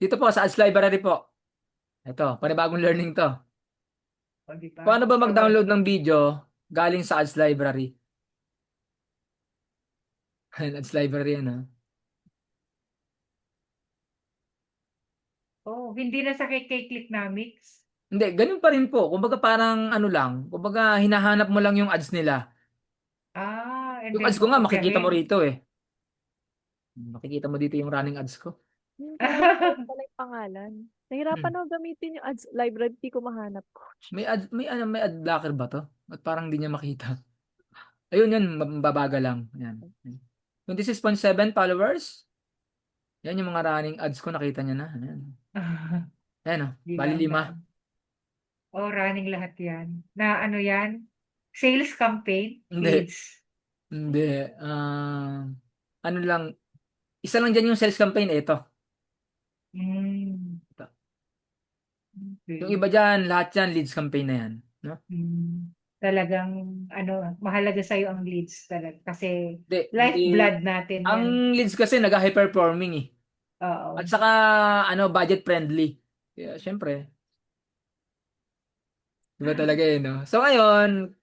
Dito po sa Ads Library po. Ito, panibagong learning to. O, di ba? Paano ba Pabag. mag-download ng video galing sa Ads Library? Ads Library yan, ha? Oh, hindi na sa kay Clicknomics. Hindi, ganun pa rin po. Kumbaga parang ano lang, kumbaga hinahanap mo lang yung ads nila. And Yung then ads ko nga ko-kopya makikita mo rin. rito eh. Makikita mo dito yung running ads ko. Pinapanood pala yung pangalan. Nahirapan ako gamitin yung ads library, di ko mahanap, coach. May ad blocker ba to? At parang hindi niya makita. Ayun yan, mababaga lang. Yan. 26.7 followers. Yan yung mga running ads ko, nakita niya na. Ayan. Ayan oh, bali 5. 500. Oh, running lahat yan. Na ano yan? Sales campaign? Hindi, Leads. hindi. Ano lang, isa lang dyan yung sales campaign, ito. Hmm. Ito. Yung Okay. iba dyan, lahat dyan, leads campaign na yan. No? Talagang ano, mahalaga sa'yo ang leads talaga. Kasi Hindi, hindi. lifeblood natin Ang yan. leads kasi nag-high performing eh. At Oo. saka, ano, budget friendly. Kaya, syempre, iba talaga eh, no? So, ngayon,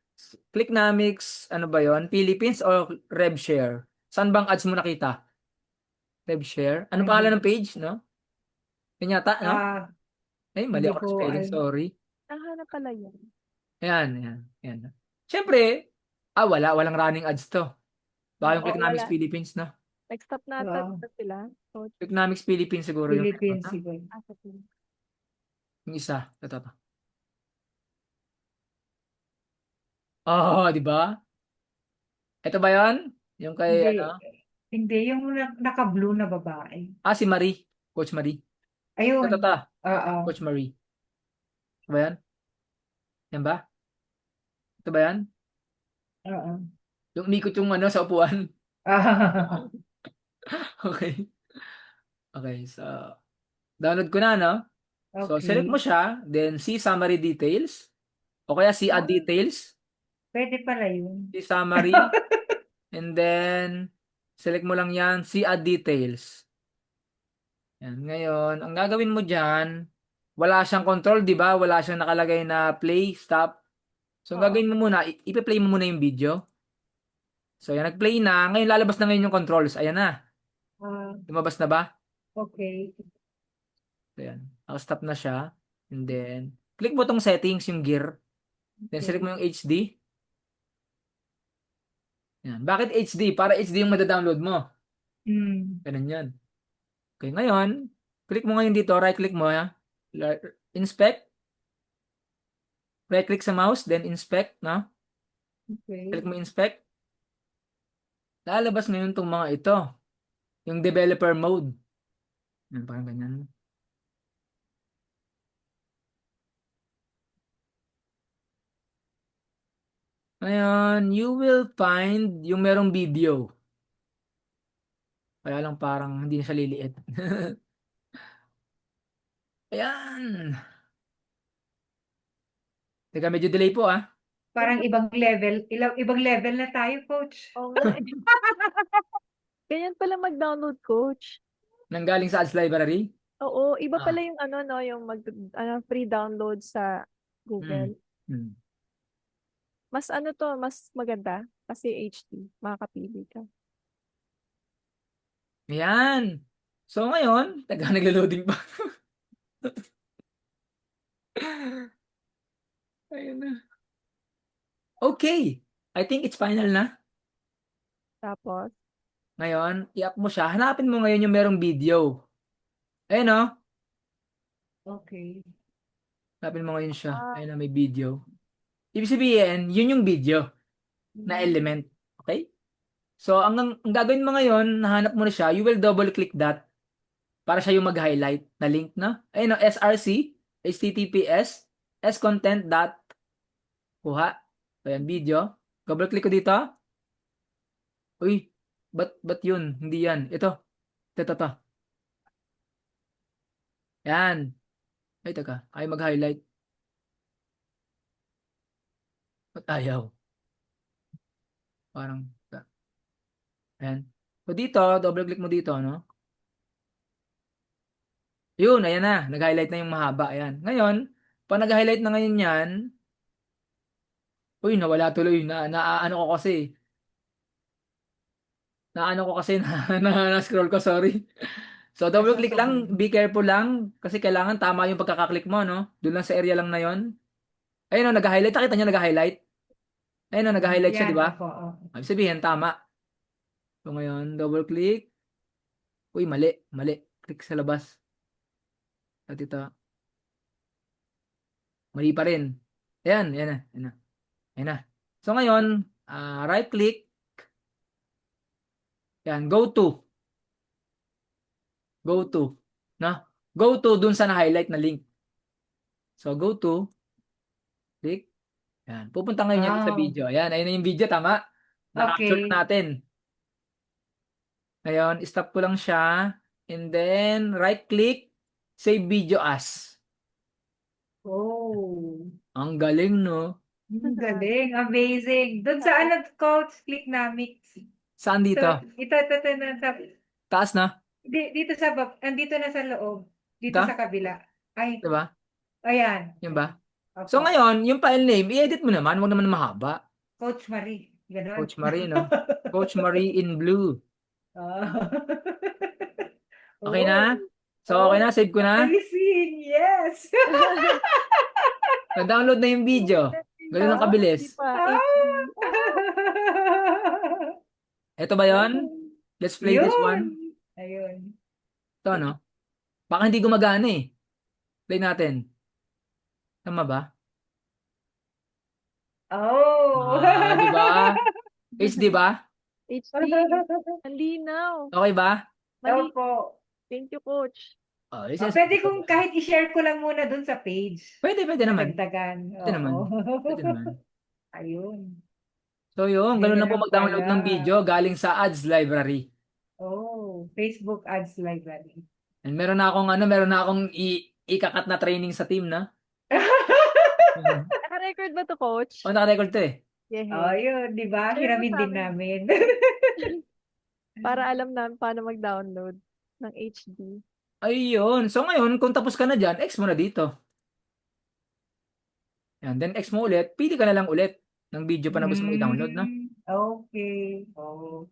Clicknomics, ano ba yon? Philippines or RevShare? Saan bang ads mo nakita? RevShare? Ano Ay, pangalan ng page, no? Yan yata, no? ah, Ay, mali hindi ako ng ko spelling, alam. sorry. Nahanap pala yan. Ayan, ayan, ayan. Siyempre, walang running ads to. Baka yung Oo, Clicknomics wala. Philippines, no? Nag-stop na ata Oo. sila, coach. Clicknomics Philippines siguro yung meron, Philippines no? siguro. Sa team. Yung isa, ito. Oh, di ba? Ito ba yon? Yung kay, Hindi. ano? Hindi. Yung naka-blue na babae. Si Marie. Coach Marie. Ito. Ayun. Oo. Coach Marie. Ito ba yan? Yan ba? Ito ba yan? Oo. Yung umikot yung ano sa upuan. Ah, Okay. Okay, so download ko na, no? So select mo okay. siya, then see summary details o kaya see add Ah, details, pwede pala yun. see summary, and then select mo lang yan, see add details. Yan. Ngayon, ang gagawin mo diyan, wala siyang control, 'di ba? Wala siyang nakalagay na play, stop. So ang Oo. gagawin mo muna, ipe-play mo muna yung video. So yan, nag-play na. Ngayon lalabas na ngayon yung controls. Ayan na. Ah, Lumabas na ba? okay. So yan. Naka-stop na siya. And then, click mo tong settings, yung gear. Then select Okay. mo yung HD. Yan. Bakit HD? Para HD yung madadownload mo. Hmm. Ganun yan. Okay, ngayon, click mo ngayon dito, right click mo, ha? Inspect. Right click sa mouse, then inspect, no? Okay. Click mo inspect. Lalabas ngayon tong mga ito. Yung developer mode. Yan, parang ganyan. Ngayon, you will find yung merong video. Kaya lang parang hindi na siya liliit. Ayan. Teka, medyo delay po ah. Parang ibang level na tayo, coach. Oo nga eh. Ganyan pala mag-download, coach. Nanggaling sa ads library. Oo, iba pala Ah. yung ano, no, yung free download sa Mm. Google. Mm. Mas ano to, mas maganda kasi HD, makakapili ka. Ayan. So ngayon, taga naglo-loading pa. Ayun na. Okay. I think it's final na. Tapos, Ngayon, i-up mo siya. Hanapin mo ngayon yung merong video. Ayun oh. Okay. Hanapin mo ngayon siya. ah, Ayun na, may video. Ibig sabihin, yun yung video na Hmm. element. Okay? So, ang gagawin mo ngayon, nahanap mo na siya, you will double click that para siya yung mag-highlight na link na. Ayun o, SRC, HTTPS, scontent dot, kuha. So, yan, video. Double click ko dito. Uy, ba't yun? Hindi yan. Ito. Yan. Ay, teka. Ay, mag-highlight. Ba't ayaw? Parang, ayan. So, dito, double click mo dito, no? Yun, ayan na. Nag-highlight na yung mahaba. Ayan. Ngayon, pag nag-highlight na ngayon yan, uy, nawala tuloy. Ano ko kasi. Naano ko kasi na-scroll ko, sorry. So, double click lang. Nasosobrahan. Be careful lang. Kasi kailangan tama yung pagkakaklik mo, no? Doon lang sa area lang na yon. Ayun, nag-highlight. Nakita niyo nag-highlight? Ayun, nag-highlight siya, di Yan, ba? opo, opo. Ibig sabihin, tama. So, ngayon, double click. Uy, mali. Mali. Click sa labas. At ito. Mali pa rin. Ayan, ayan na. Ayan na. Ayan na. So, ngayon, right click. Ayan, go to. Go to. No? Go to dun sa na-highlight na link. So, go to. Click. Ayan. Pupunta ngayon yan sa Wow. video. Ayan, ayun na yung video. Tama. Na-capture Okay. na natin. Ngayon, stop ko lang siya. And then, right click. Save video as. Oh. Ang galing, no? Galing. Amazing. Doon sa ano, coach, click namin. Saan So, dito? ito na sa, Taas na? dito sa, andito na sa loob. Dito Ito? sa kabila. Ay, Diba? ayan. Yun ba? So, Opo. ngayon, yung file name, i-edit mo naman. Huwag naman mahaba. Coach Marie. Ganon. Coach Marie, no? Coach Marie in blue. Ah. Okay Oh, na? So, okay na? oh, Save ko na? amazing. Yes. Na-download na yung video. Ganun ang Hindi kabilis. pa. HD. Ah. Oh, Ito ba yon? Let's play this Yun. one. Ayun. Ito, no? Baka hindi gumagana eh. Play natin. Tama ba? Oh. Di ba? HD ba? HD. Ang linaw. Okay ba? Mali. Opo. Thank you, coach. Oh, Pwede kong kahit i-share ko lang muna dun sa page. Pwede naman. Nadagdagan. Pwede naman. Oo. Pwede naman. Ayun. So yun, ganun Ganun na po lang mag-download pala. ng video galing sa ads library. Oh, Facebook Ads Library. And meron na akong ikakat na training sa team na. Naka-record ba to, coach? Oh, naka-record to eh. Oh, Yehe. yun, di ba? Share mo Hiramin sa din amin. namin. Para alam namin paano mag-download ng HD. Ayun. So ngayon, kung tapos ka na dyan, X mo na dito. Yan. Then X mo ulit, pili ka na lang ulit ng video pa na gusto mo i-download, no? Okay. Oh.